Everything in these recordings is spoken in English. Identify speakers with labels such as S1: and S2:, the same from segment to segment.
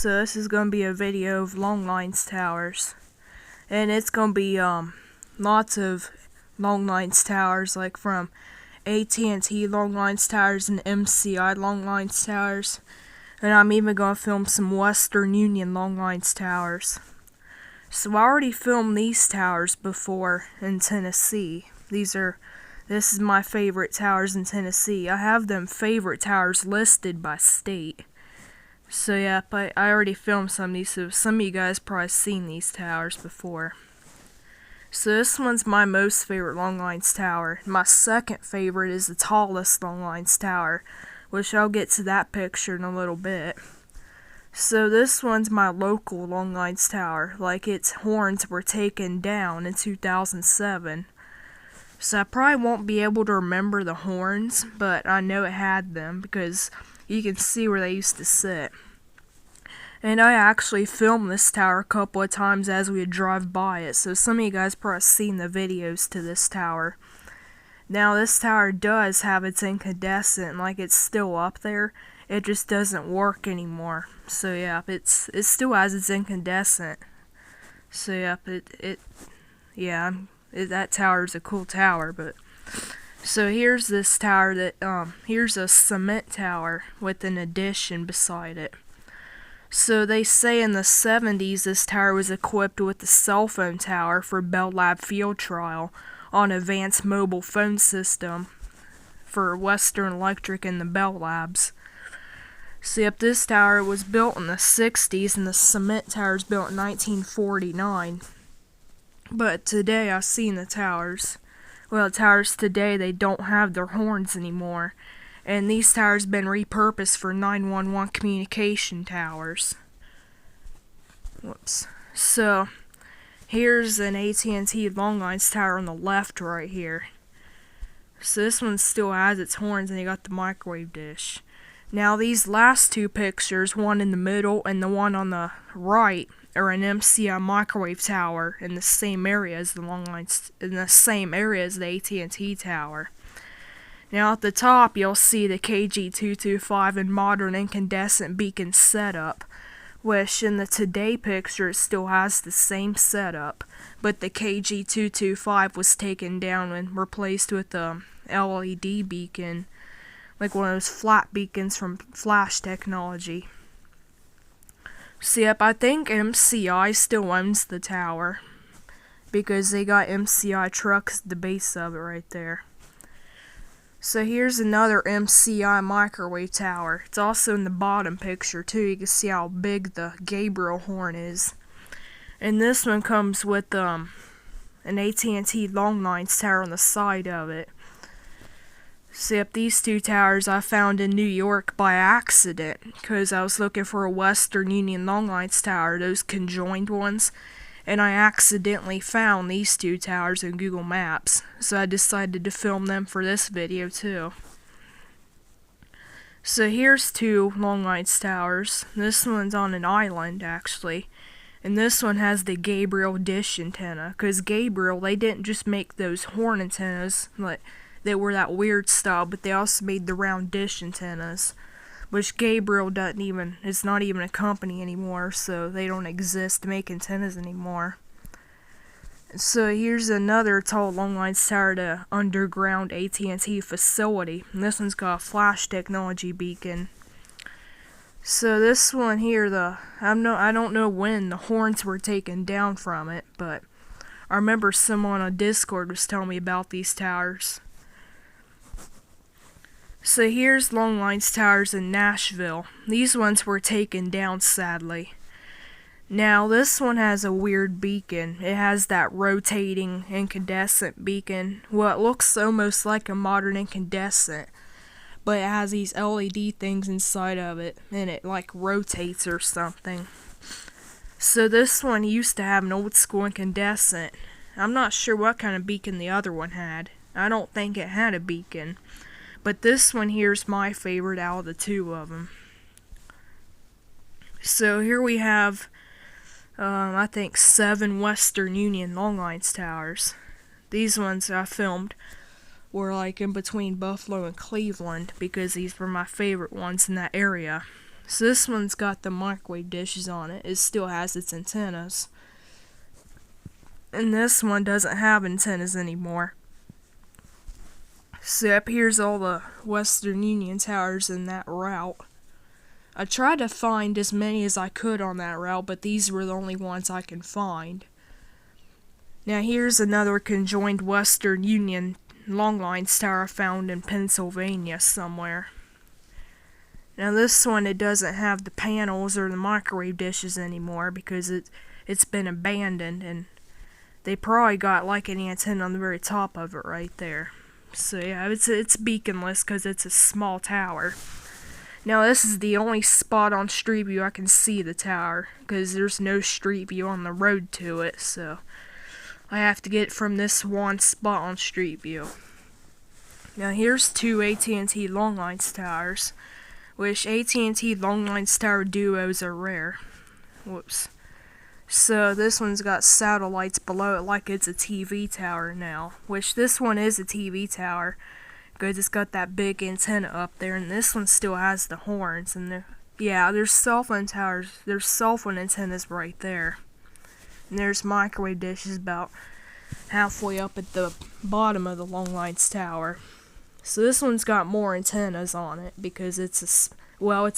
S1: So this is going to be a video of long lines towers, and it's going to be lots of long lines towers, like from AT&T long lines towers and MCI long lines towers, and I'm even going to film some Western Union long lines towers. So I already filmed these towers before in Tennessee. This is my favorite towers in Tennessee. I have them favorite towers listed by state. So yeah, but I already filmed some of these, so some of you guys probably seen these towers before. So this one's my most favorite long lines tower. My second favorite is the tallest long lines tower, which I'll get to that picture in a little bit. So this one's my local long lines tower, like its horns were taken down in 2007. So I probably won't be able to remember the horns, but I know it had them because you can see where they used to sit. And I actually filmed this tower a couple of times as we would drive by it, so some of you guys probably seen the videos to this tower. Now this tower does have its incandescent, like it's still up there, it just doesn't work anymore. So yeah, it still has its incandescent. So yeah, that tower is a cool tower, but... So here's this tower here's a cement tower with an addition beside it. So they say in the 70s this tower was equipped with the cell phone tower for Bell Lab field trial on advanced mobile phone system for Western Electric and the Bell Labs. So yep, this tower was built in the 60s and the cement tower was built in 1949. But today I've seen the towers. Well, the towers today, they don't have their horns anymore, and these towers been repurposed for 911 communication towers. Whoops. So, here's an AT&T long lines tower on the left right here. So this one still has its horns and they got the microwave dish. Now these last two pictures, one in the middle and the one on the right, are an Mci Microwave Tower in the same area as the long lines, in the same area as the AT&T tower. Now at the top you'll see the KG225 and modern incandescent beacon setup, which in the today picture it still has the same setup, but the KG225 was taken down and replaced with a LED beacon, like one of those flat beacons from flash technology. So yep, I think MCI still owns the tower, because they got MCI trucks at the base of it right there. So here's another Mci Microwave Tower. It's also in the bottom picture too. You can see how big the Gabriel horn is. And this one comes with an AT&T long lines tower on the side of it. So yep, these two towers I found in New York by accident, because I was looking for a Western Union long lines tower, those conjoined ones, and I accidentally found these two towers in Google Maps, so I decided to film them for this video too. So here's two long lines towers. This one's on an island actually, and this one has the Gabriel dish antenna, because Gabriel, they didn't just make those horn antennas, like they were that weird style, but they also made the round dish antennas, which Gabriel is not even a company anymore, so they don't exist to make antennas anymore. So here's another tall long lines tower to underground AT&T facility, and this one's got a flash technology beacon. So this one here, I don't know when the horns were taken down from it, but I remember someone on Discord was telling me about these towers. So here's long lines towers in Nashville. These ones were taken down sadly. Now this one has a weird beacon. It has that rotating incandescent beacon. Well, it looks almost like a modern incandescent, but it has these LED things inside of it, and it like rotates or something. So this one used to have an old school incandescent. I'm not sure what kind of beacon the other one had. I don't think it had a beacon. But this one here's my favorite out of the two of them. So here we have, I think 7 Western Union long lines towers. These ones I filmed were like in between Buffalo and Cleveland, because these were my favorite ones in that area. So this one's got the microwave dishes on it. It still has its antennas. And this one doesn't have antennas anymore. So up here's all the Western Union towers in that route. I tried to find as many as I could on that route, but these were the only ones I can find. Now here's another conjoined Western Union long lines tower found in Pennsylvania somewhere. Now this one, it doesn't have the panels or the microwave dishes anymore because it's been abandoned, and they probably got like an antenna on the very top of it right there. So yeah, it's beaconless because it's a small tower. Now this is the only spot on Street View I can see the tower, because there's no Street View on the road to it, so I have to get it from this one spot on Street View. Now here's two AT&T long lines towers, which AT&T long lines tower duos are rare. Whoops. So this one's got satellites below it like it's a TV tower now, which this one is a TV tower because it's got that big antenna up there, and this one still has the horns. And there's cell phone towers, there's cell phone antennas right there. And there's microwave dishes about halfway up at the bottom of the long lines tower. So this one's got more antennas on it because it's a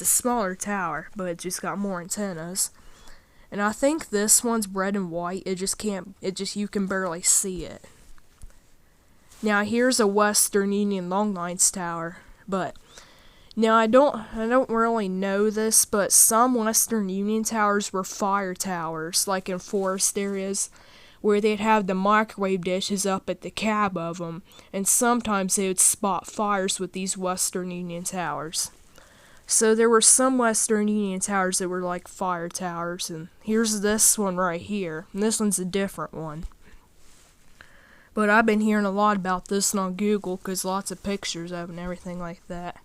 S1: smaller tower, but it just got more antennas. And I think this one's red and white. You can barely see it. Now here's a Western Union long lines tower, but now I don't really know this, but some Western Union towers were fire towers, like in forest areas, where they'd have the microwave dishes up at the cab of them, and sometimes they would spot fires with these Western Union towers. So there were some Western Union towers that were like fire towers, and here's this one right here, and this one's a different one. But I've been hearing a lot about this one on Google, because lots of pictures of it and everything like that.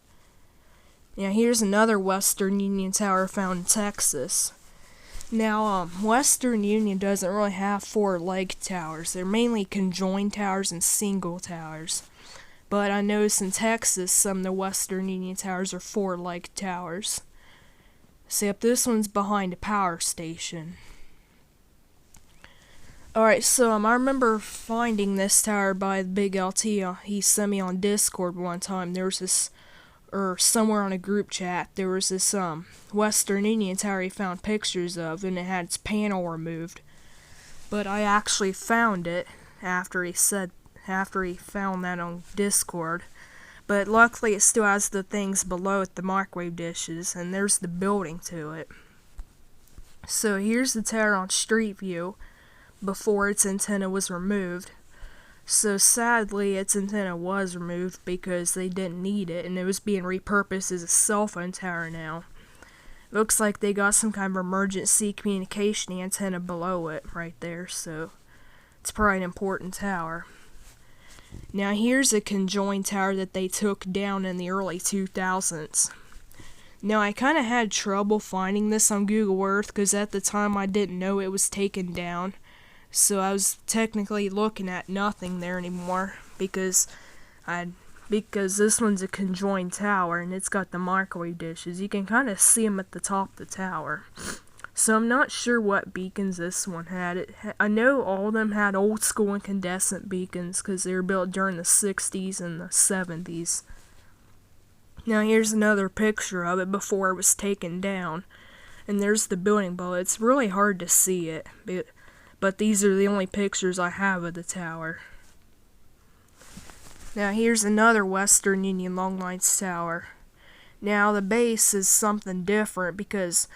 S1: Now here's another Western Union tower found in Texas. Now, Western Union doesn't really have four-legged towers. They're mainly conjoined towers and single towers. But I noticed in Texas, some of the Western Union towers are four-legged towers. Except this one's behind a power station. Alright, so I remember finding this tower by the Big LT. He sent me on Discord one time. There was this, or somewhere on a group chat, there was this Western Union tower he found pictures of, and it had its panel removed. But I actually found it after he found that on Discord. But luckily it still has the things below it, the microwave dishes, and there's the building to it. So here's the tower on Street View before its antenna was removed. So sadly its antenna was removed because they didn't need it, and it was being repurposed as a cell phone tower now. Looks like they got some kind of emergency communication antenna below it right there, so it's probably an important tower. Now here's a conjoined tower that they took down in the early 2000s. Now I kind of had trouble finding this on Google Earth because at the time I didn't know it was taken down. So I was technically looking at nothing there anymore because this one's a conjoined tower and it's got the microwave dishes. You can kind of see them at the top of the tower. So I'm not sure what beacons this one had. I know all of them had old school incandescent beacons because they were built during the 60s and the 70s. Now here's another picture of it before it was taken down. And there's the building below. It's really hard to see it, but these are the only pictures I have of the tower. Now here's another Western Union long lines tower. Now the base is something different because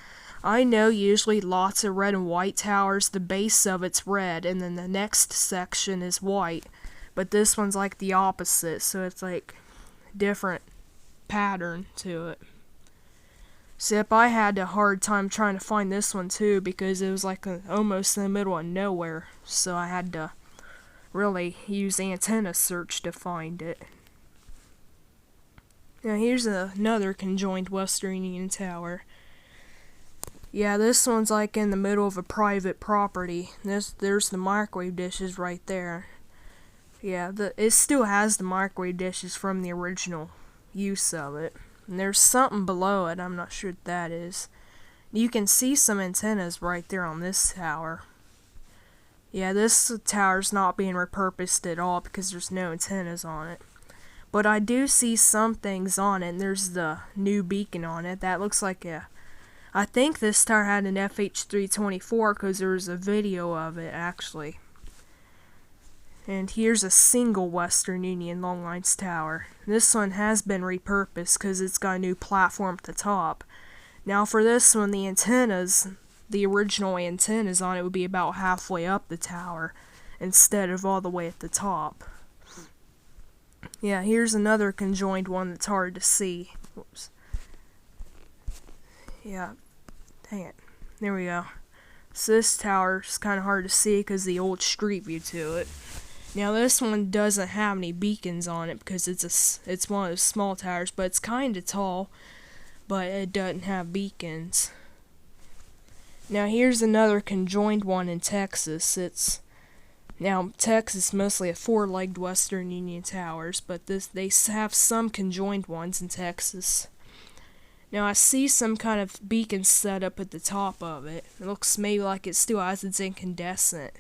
S1: I know usually lots of red and white towers, the base of it's red and then the next section is white. But this one's like the opposite, so it's like different pattern to it. Except I had a hard time trying to find this one too because it was like almost in the middle of nowhere. So I had to really use antenna search to find it. Now here's another conjoined Western Union tower. Yeah, this one's like in the middle of a private property. There's the microwave dishes right there. Yeah, it still has the microwave dishes from the original use of it. And there's something below it, I'm not sure what that is. You can see some antennas right there on this tower. Yeah, this tower's not being repurposed at all because there's no antennas on it. But I do see some things on it, and there's the new beacon on it. That looks like I think this tower had an FH324 because there was a video of it, actually. And here's a single Western Union long lines tower. This one has been repurposed because it's got a new platform at the top. Now for this one, the antennas, the original antennas on it would be about halfway up the tower instead of all the way at the top. Yeah, here's another conjoined one that's hard to see. Whoops. Yeah, dang it. There we go. So this tower's kind of hard to see because the old street view to it. Now this one doesn't have any beacons on it because it's one of those small towers, but it's kind of tall, but it doesn't have beacons. Now here's another conjoined one in Texas. Now Texas mostly have four-legged Western Union towers, but they have some conjoined ones in Texas. Now I see some kind of beacon set up at the top of it. It looks maybe like it still has its incandescent.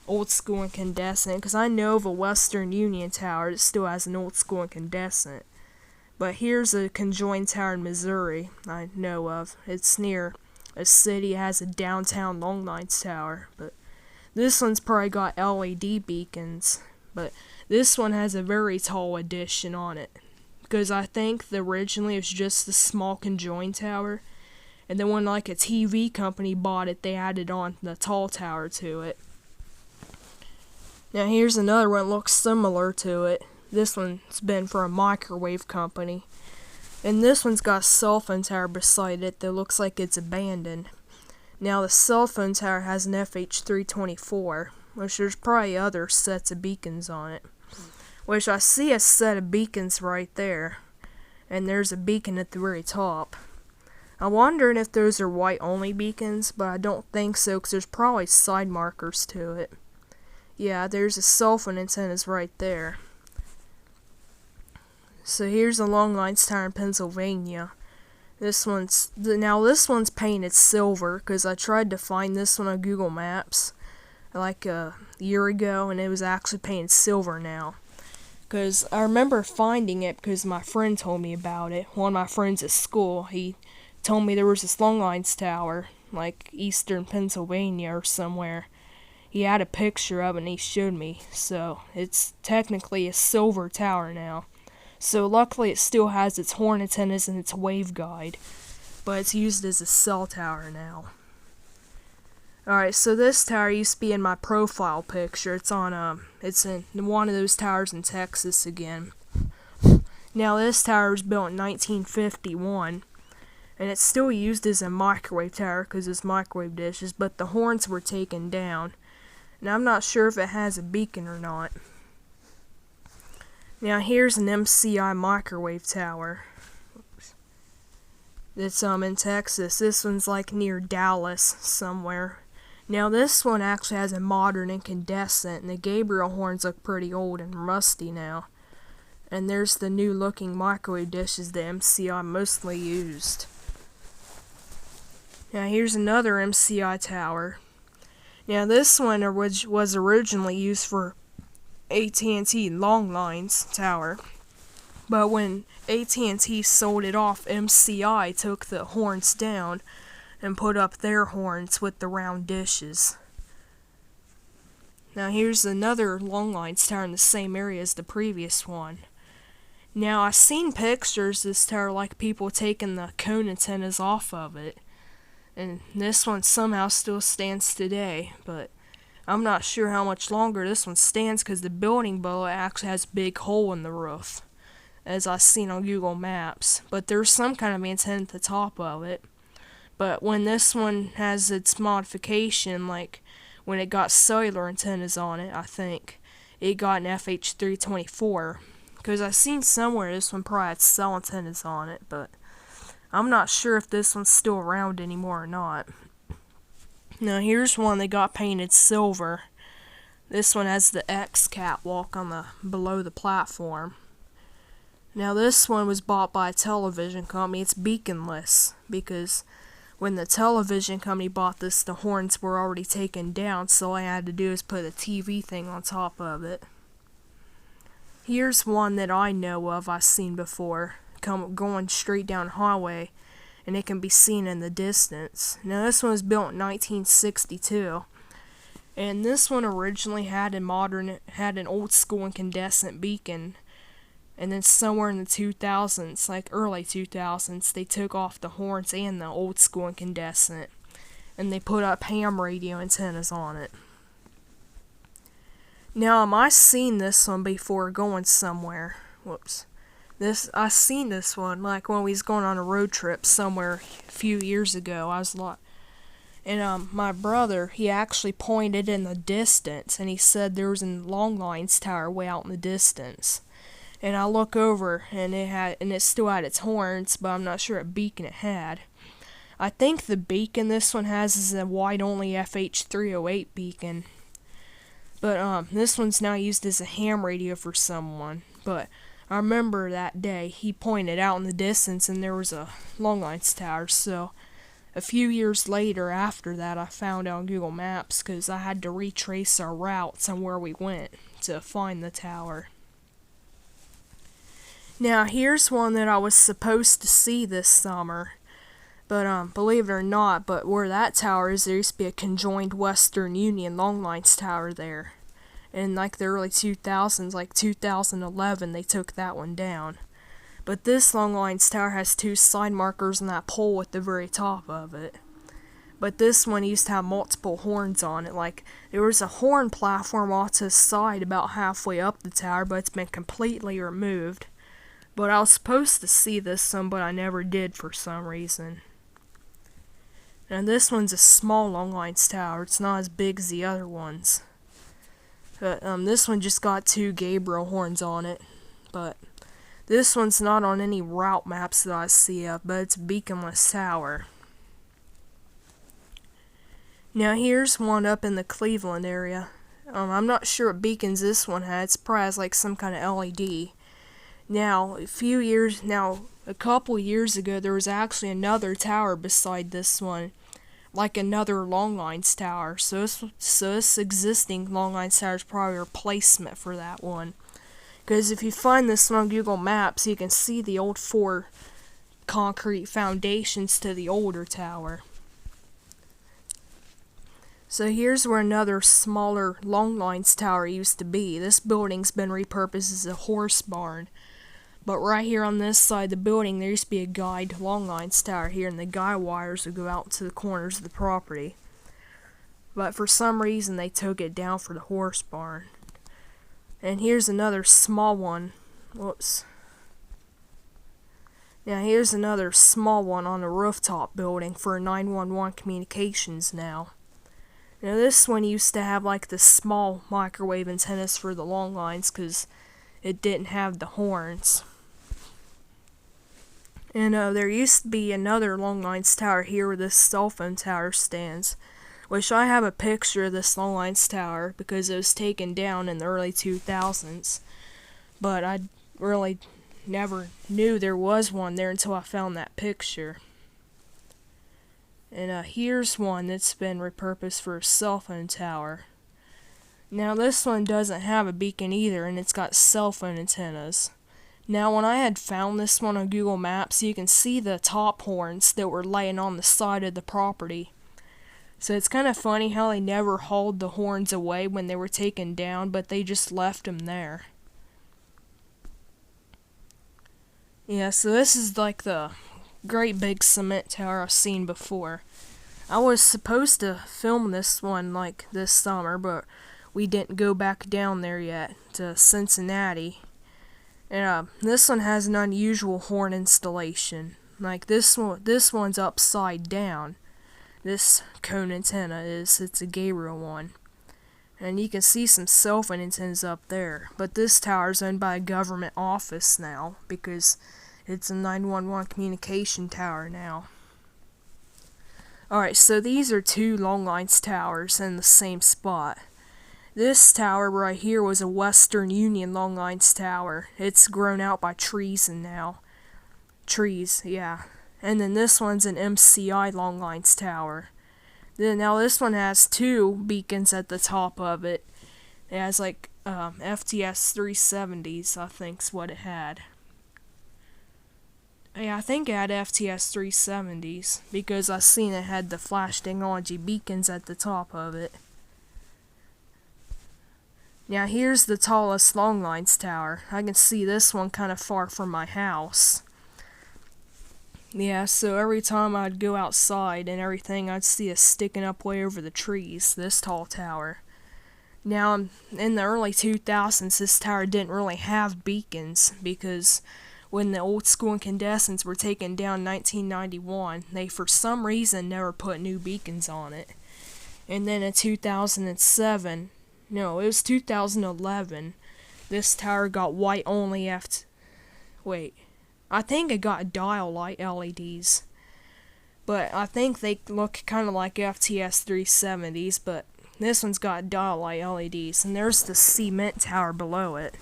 S1: Old school incandescent, because I know of a Western Union tower that still has an old school incandescent. But here's a conjoined tower in Missouri I know of. It's near a city, it has a downtown long lines tower, but this one's probably got LED beacons, but this one has a very tall addition on it, because I think originally it was just the small conjoined tower, and then when like a TV company bought it, they added on the tall tower to it. Now here's another one that looks similar to it. This one's been for a microwave company. And this one's got a cell phone tower beside it that looks like it's abandoned. Now the cell phone tower has an FH324, which there's probably other sets of beacons on it. Which I see a set of beacons right there. And there's a beacon at the very top. I'm wondering if those are white only beacons, but I don't think so because there's probably side markers to it. Yeah, there's a cell phone antennas right there. So here's a long lines tower in Pennsylvania. This one's painted silver because I tried to find this one on Google Maps like a year ago, and it was actually painted silver now. Because I remember finding it because my friend told me about it. One of my friends at school, he told me there was this long lines tower, like eastern Pennsylvania or somewhere. He had a picture of it and he showed me, so it's technically a silver tower now. So luckily it still has its horn antennas and its waveguide, but it's used as a cell tower now. Alright, so this tower used to be in my profile picture. It's in one of those towers in Texas again. Now this tower was built in 1951, and it's still used as a microwave tower because it's microwave dishes, but the horns were taken down. Now I'm not sure if it has a beacon or not. Now here's an Mci Microwave Tower. It's in Texas. This one's like near Dallas somewhere. Now this one actually has a modern incandescent, and the Gabriel horns look pretty old and rusty now. And there's the new looking microwave dishes that Mci mostly used. Now here's another Mci tower. Now this one was originally used for AT&T long lines tower, but when AT&T sold it off, Mci took the horns down and put up their horns with the round dishes. Now here's another long lines tower in the same area as the previous one. Now I've seen pictures of this tower like people taking the cone antennas off of it. And this one somehow still stands today, but I'm not sure how much longer this one stands because the building below it actually has a big hole in the roof, as I've seen on Google Maps. But there's some kind of antenna at the top of it. But when this one has its modification, like when it got cellular antennas on it, I think, it got an FH324. Because I've seen somewhere this one probably had cell antennas on it, but I'm not sure if this one's still around anymore or not. Now here's one that got painted silver. This one has the X catwalk on below the platform. Now this one was bought by a television company. It's beaconless because when the television company bought this, the horns were already taken down, so all I had to do is put a TV thing on top of it. Here's one that I know of, I've seen before, going straight down the highway, and it can be seen in the distance. Now this one was built in 1962, and this one originally had an old school incandescent beacon, and then somewhere in the 2000s, like early 2000s, they took off the horns and the old school incandescent, and they put up ham radio antennas on it. Now, I seen this one before going somewhere. I seen this one, like when we was going on a road trip somewhere a few years ago. My brother, he actually pointed in the distance, and he said there was a long lines tower way out in the distance. And I look over, and it still had its horns, but I'm not sure what beacon it had. I think the beacon this one has is a wide-only FH308 beacon. But this one's now used as a ham radio for someone. But I remember that day he pointed out in the distance, and there was a long lines tower. So a few years later, after that, I found out on Google Maps because I had to retrace our routes on where we went to find the tower. Now, here's one that I was supposed to see this summer, but believe it or not, but where that tower is, there used to be a conjoined Western Union long lines tower there. In like the early 2000s, like 2011, they took that one down. But this long lines tower has two side markers on that pole at the very top of it. But this one used to have multiple horns on it. Like, there was a horn platform off to the side about halfway up the tower, but it's been completely removed. But I was supposed to see this one, but I never did for some reason. And this one's a small long lines tower. It's not as big as the other ones. But this one just got two Gabriel horns on it. But this one's not on any route maps that I see of, but it's a beaconless tower. Now here's one up in the Cleveland area. I'm not sure what beacons this one had. It's probably has like some kind of LED. Now, a couple years ago, there was actually another tower beside this one, like another long lines tower. So this existing long lines tower is probably a replacement for that one. Because if you find this one on Google Maps, you can see the old 4 concrete foundations to the older tower. So here's where another smaller long lines tower used to be. This building's been repurposed as a horse barn. But right here on this side of the building, there used to be a guide long lines tower here, and the guy wires would go out to the corners of the property. But for some reason, they took it down for the horse barn. And here's another small one. Now here's another small one on a rooftop building for 911 communications now. Now this one used to have like the small microwave antennas for the long lines because it didn't have the horns. And there used to be another long lines tower here where this cell phone tower stands, which I have a picture of this long lines tower because it was taken down in the early 2000s. But I really never knew there was one there until I found that picture. And here's one that's been repurposed for a cell phone tower. Now this one doesn't have a beacon either, and it's got cell phone antennas. Now when I had found this one on Google Maps, you can see the top horns that were laying on the side of the property. So it's kind of funny how they never hauled the horns away when they were taken down, but they just left them there. Yeah, so this is like the great big cement tower I've seen before. I was supposed to film this one like this summer, but we didn't go back down there yet to Cincinnati. And this one has an unusual horn installation. Like this one's upside down. This cone antenna it's a Gabriel one. And you can see some cell phone antennas up there. But this tower is owned by a government office now because it's a 911 communication tower now. Alright, so these are two long lines towers in the same spot. This tower right here was a Western Union long lines tower. It's grown out by trees and now. Trees, yeah. And then this one's an MCI long lines tower. Then now this one has 2 beacons at the top of it. It has like FTS 370s, I think's what it had. Yeah, I think it had FTS 370s because I seen it had the flash technology beacons at the top of it. Now here's the tallest long lines tower. I can see this one kind of far from my house. Yeah, so every time I'd go outside and everything, I'd see it sticking up way over the trees, this tall tower. Now, in the early 2000s, this tower didn't really have beacons because when the old school incandescents were taken down in 1991, they for some reason never put new beacons on it. And then in 2007, no, it was 2011, this tower got white only I think it got dial light LEDs. But I think they look kind of like FTS 370s, but this one's got dial light LEDs, and there's the cement tower below it.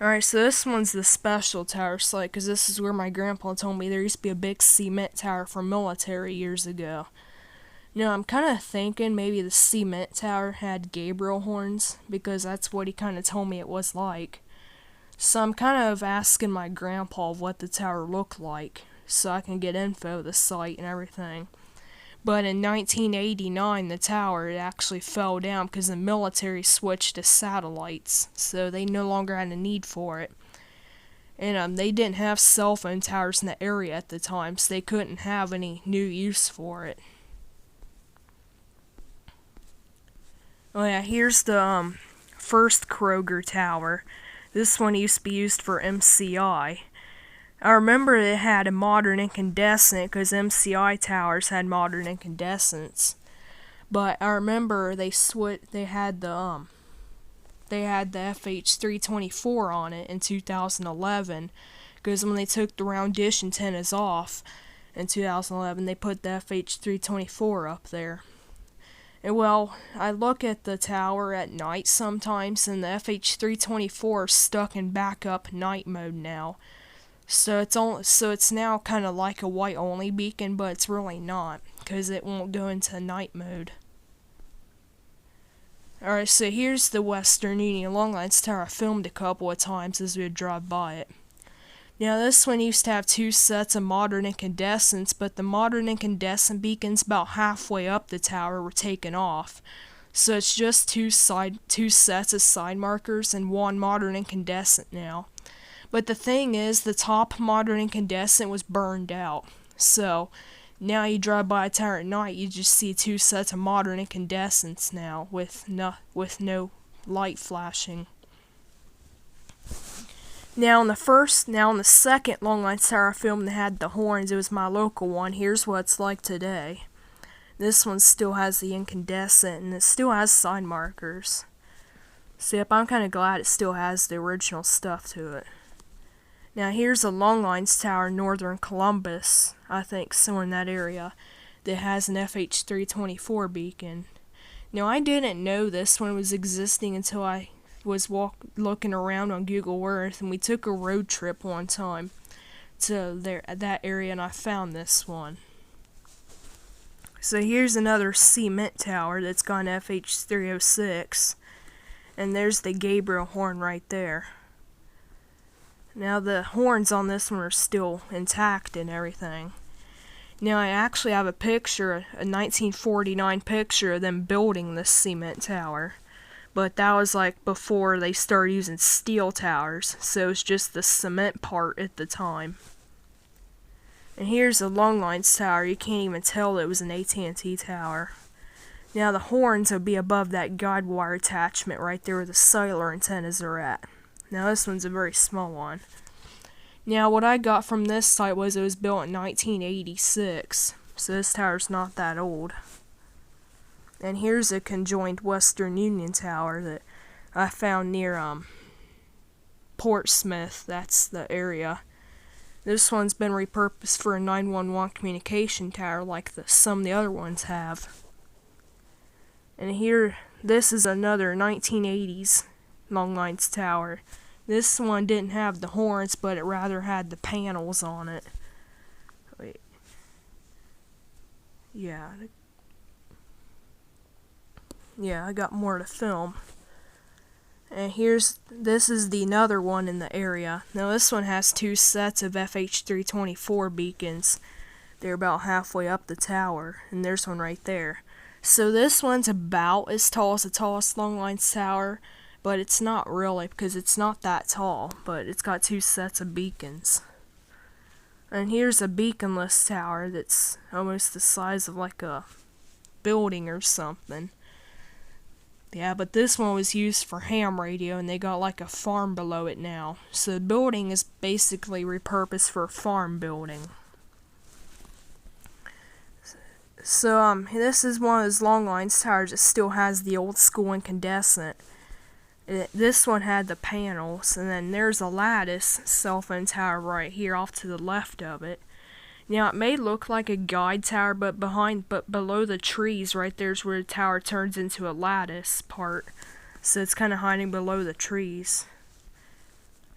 S1: Alright, so this one's the special tower site, because this is where my grandpa told me there used to be a big cement tower for military years ago. Now, I'm kind of thinking maybe the cement tower had Gabriel horns, because that's what he kind of told me it was like. So I'm kind of asking my grandpa what the tower looked like, so I can get info of the site and everything. But in 1989, the tower actually fell down because the military switched to satellites, so they no longer had a need for it. And they didn't have cell phone towers in the area at the time, so they couldn't have any new use for it. Oh yeah, here's the first Kroger Tower. This one used to be used for MCI. I remember it had a modern incandescent because MCI towers had modern incandescents. But I remember they had the FH324 on it in 2011 because when they took the round dish antennas off in 2011, they put the FH324 up there. And well, I look at the tower at night sometimes, and the FH324 is stuck in backup night mode now. So it's now kind of like a white only beacon, but it's really not, because it won't go into night mode. Alright, so here's the Western Union long lines tower. I filmed a couple of times as we would drive by it. Now this one used to have 2 sets of modern incandescents, but the modern incandescent beacons about halfway up the tower were taken off. So it's just 2 sets of side markers and 1 modern incandescent now. But the thing is, the top modern incandescent was burned out. So now you drive by a tower at night, you just see 2 sets of modern incandescents now with no light flashing. Now on the second long lines tower I filmed that had the horns, it was my local one. Here's what it's like today. This one still has the incandescent and it still has side markers. So yep, I'm kind of glad it still has the original stuff to it. Now here's a long lines tower in northern Columbus, I think somewhere in that area, that has an FH324 beacon. Now I didn't know this one was existing until I was looking around on Google Earth, and we took a road trip one time to that area, and I found this one. So here's another cement tower that's got an FH306, and there's the Gabriel horn right there. Now the horns on this one are still intact and everything. Now I actually have a picture, a 1949 picture of them building this cement tower. But that was like before they started using steel towers, so it's just the cement part at the time. And here's a long lines tower. You can't even tell it was an AT&T tower. Now the horns will be above that guide wire attachment right there where the cellular antennas are at. Now this one's a very small one. Now what I got from this site was it was built in 1986, so this tower's not that old. And here's a conjoined Western Union tower that I found near Portsmouth. That's the area. This one's been repurposed for a 911 communication tower like some of the other ones have. And here, this is another 1980s long lines tower. This one didn't have the horns, but it rather had the panels on it. Wait. Yeah, I got more to film. And this is the another one in the area. Now this one has two sets of FH324 beacons. They're about halfway up the tower, and there's one right there. So this one's about as tall as the tallest long lines tower, but it's not really because it's not that tall, but it's got two sets of beacons. And here's a beaconless tower that's almost the size of like a building or something. Yeah, but this one was used for ham radio, and they got like a farm below it now. So the building is basically repurposed for a farm building. So, this is one of those long lines towers that still has the old school incandescent. This one had the panels, and then there's a lattice cell phone tower right here off to the left of it. Now, it may look like a guide tower, but below the trees right there's where the tower turns into a lattice part. So it's kind of hiding below the trees.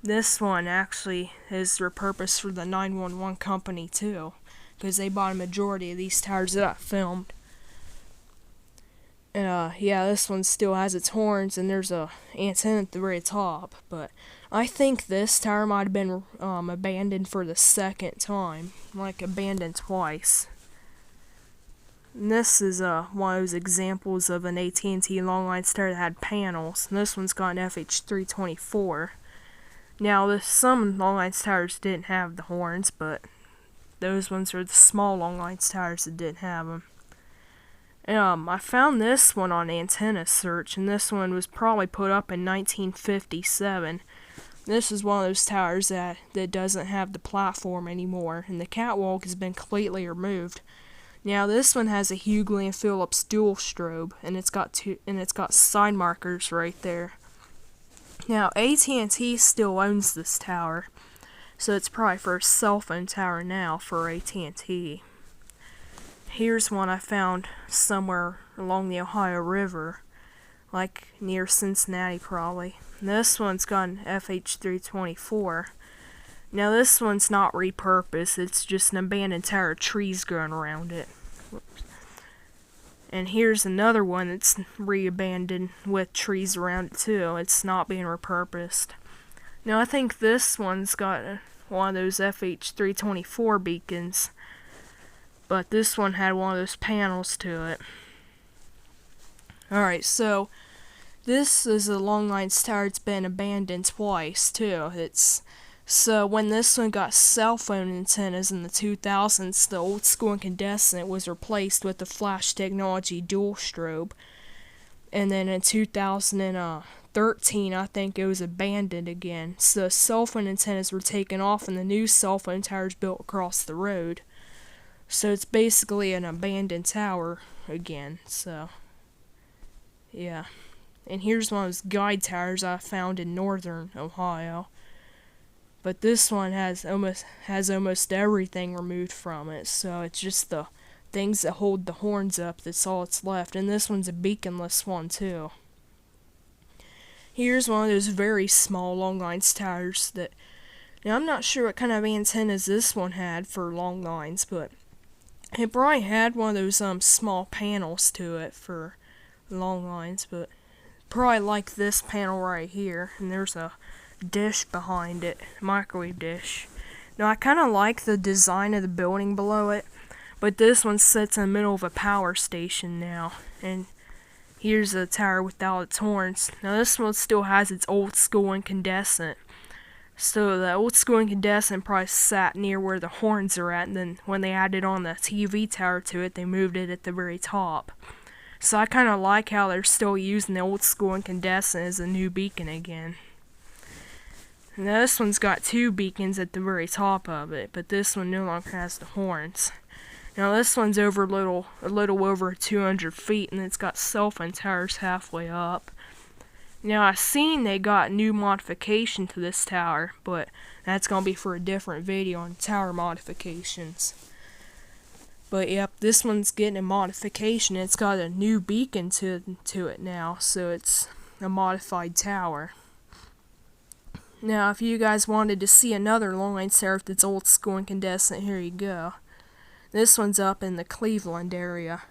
S1: This one actually is repurposed for the 911 company too, because they bought a majority of these towers that I filmed. And yeah, this one still has its horns, and there's a antenna at the very top, but I think this tower might have been abandoned for the second time, like abandoned twice. And this is one of those examples of an AT&T long lines tower that had panels, and this one's got an FH324. Now, some long lines towers didn't have the horns, but those ones are the small long lines towers that didn't have them. I found this one on Antenna Search, and this one was probably put up in 1957. This is one of those towers that doesn't have the platform anymore, and the catwalk has been completely removed. Now this one has a Hughley and Phillips dual strobe, and it's got side markers right there. Now AT&T still owns this tower, so it's probably for a cell phone tower now for AT&T. Here's one I found somewhere along the Ohio River, like near Cincinnati probably. And this one's got an FH324. Now this one's not repurposed, it's just an abandoned tower, trees growing around it. Whoops. And here's another one that's re-abandoned with trees around it too. It's not being repurposed. Now I think this one's got one of those FH324 beacons, but this one had one of those panels to it. Alright, so this is a long lines tower. It's been abandoned twice too. So when this one got cell phone antennas in the 2000s, the old school incandescent was replaced with the flash technology dual strobe. And then in 2013, I think it was abandoned again. So cell phone antennas were taken off, and the new cell phone towers built across the road. So it's basically an abandoned tower again, so yeah. And here's one of those guide towers I found in northern Ohio. But this one has almost everything removed from it, so it's just the things that hold the horns up that's all that's left. And this one's a beaconless one too. Here's one of those very small long lines towers that, now I'm not sure what kind of antennas this one had for long lines, but it probably had one of those small panels to it for long lines, but probably like this panel right here, and there's a dish behind it, microwave dish. Now I kind of like the design of the building below it, but this one sits in the middle of a power station now, and here's a tower without its horns. Now this one still has its old school incandescent. So the old school incandescent probably sat near where the horns are at, and then when they added on the TV tower to it, they moved it at the very top. So I kind of like how they're still using the old school incandescent as a new beacon again. Now this one's got two beacons at the very top of it, but this one no longer has the horns. Now this one's a little over 200 feet, and it's got cell phone towers halfway up. Now, I seen they got new modification to this tower, but that's going to be for a different video on tower modifications. But yep, this one's getting a modification. It's got a new beacon to it now, so it's a modified tower. Now, if you guys wanted to see another long-range tower that's old school and incandescent, here you go. This one's up in the Cleveland area.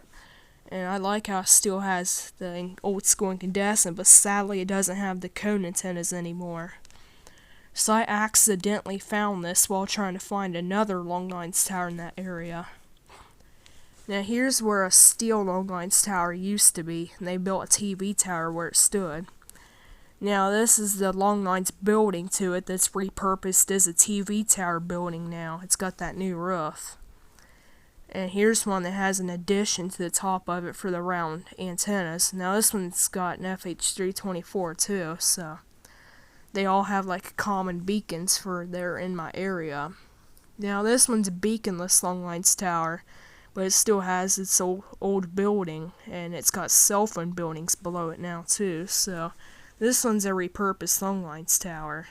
S1: And I like how it still has the old school incandescent, but sadly it doesn't have the cone antennas anymore. So I accidentally found this while trying to find another long-lines tower in that area. Now here's where a steel long-lines tower used to be, and they built a TV tower where it stood. Now this is the long-lines building to it that's repurposed as a TV tower building now. It's got that new roof. And here's one that has an addition to the top of it for the round antennas. Now this one's got an FH324 too, so they all have like common beacons for they're in my area. Now this one's a beaconless long-lines tower, but it still has its old building, and it's got cell phone buildings below it now too, so this one's a repurposed long-lines tower.